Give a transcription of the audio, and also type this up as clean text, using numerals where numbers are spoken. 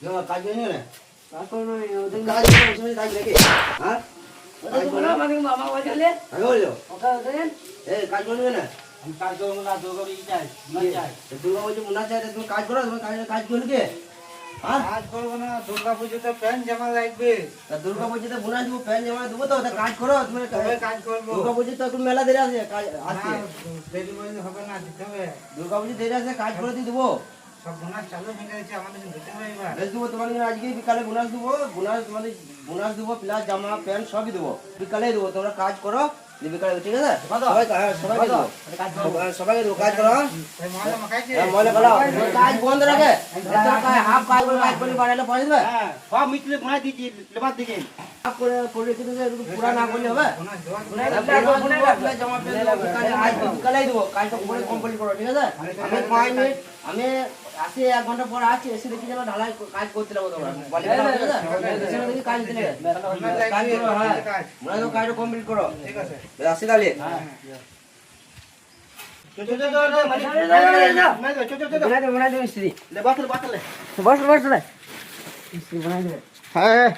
কাজ করে নিও না কাজ করো না ওদের কাজ করে সময় কাজ রেখে হ্যাঁ ওদের বলো আমাকে মামা বলে আমি বললো ওকে ওদের এই কাজ করে নিও না আমি কাজ করবো না দুর্গা পুজো চাই মুনা চাই দুর্গা পুজো মুনা চাই তুমি কাজ করো তুমি কাজ করে কে হ্যাঁ কাজ করবো না দুর্গা পুজোতে প্যান্ট জামা লাগবে দুর্গা পুজোতে বোনা দিব প্যান জামা দেবো তো কাজ করো তুমি তবে কাজ করবো দুর্গা পুজো তো এখন মেলা দেরি আছে কাজ আসছে না, দেরি করে হবে না দিতে হবে দুর্গা পুজো দেরি আছে কাজ করে দিয়ে দেবো সব বোনাস চালু হয়ে গেছে আমাদের দিতে হবে এবার বেশ দেবো তোমার জন্য আজকে বিকালে বোনাস দেবো বোনাস তোমাদের বোনাস দেবো প্লাস জামা প্যান্ট সবই দেবো বিকালে দেবো তোমরা কাজ করো দিয়ে বিকালে ঠিক আছে সবাইকে দেবো সবাইকে দেবো কাজ করো এই ময়লা মাখাইছে ময়লা করো কাজ বন্ধ রাখে হাফ কাজ করে বাড়াইলে পয়সা দেবে হ্যাঁ সব মিটলে বোনাস দিচ্ছি লেবার দিকে হাফ করে রেখে দেবে পুরা না করলে হবে বোনাস দেওয়া জামা প্যান্ট বিকালেই দেবো কাজটা করে কমপ্লিট করো ঠিক আছে আমি 5 মিনিট আমি আসি 1 ঘন্টা পর আসছি এসে দেখি যেন ঢালাই কাজ করতে লাগো তোমরা বলি ঠিক আছে এসে দেখি কাজ দিলে কাজ করো হ্যাঁ মনে হয় কাজটা কমপ্লিট করো ঠিক আছে আসি তাহলে বনাই দে মিস্ত্রি লেবার বাতলে বস বস মিস্ত্রি বনাই দে হ্যাঁ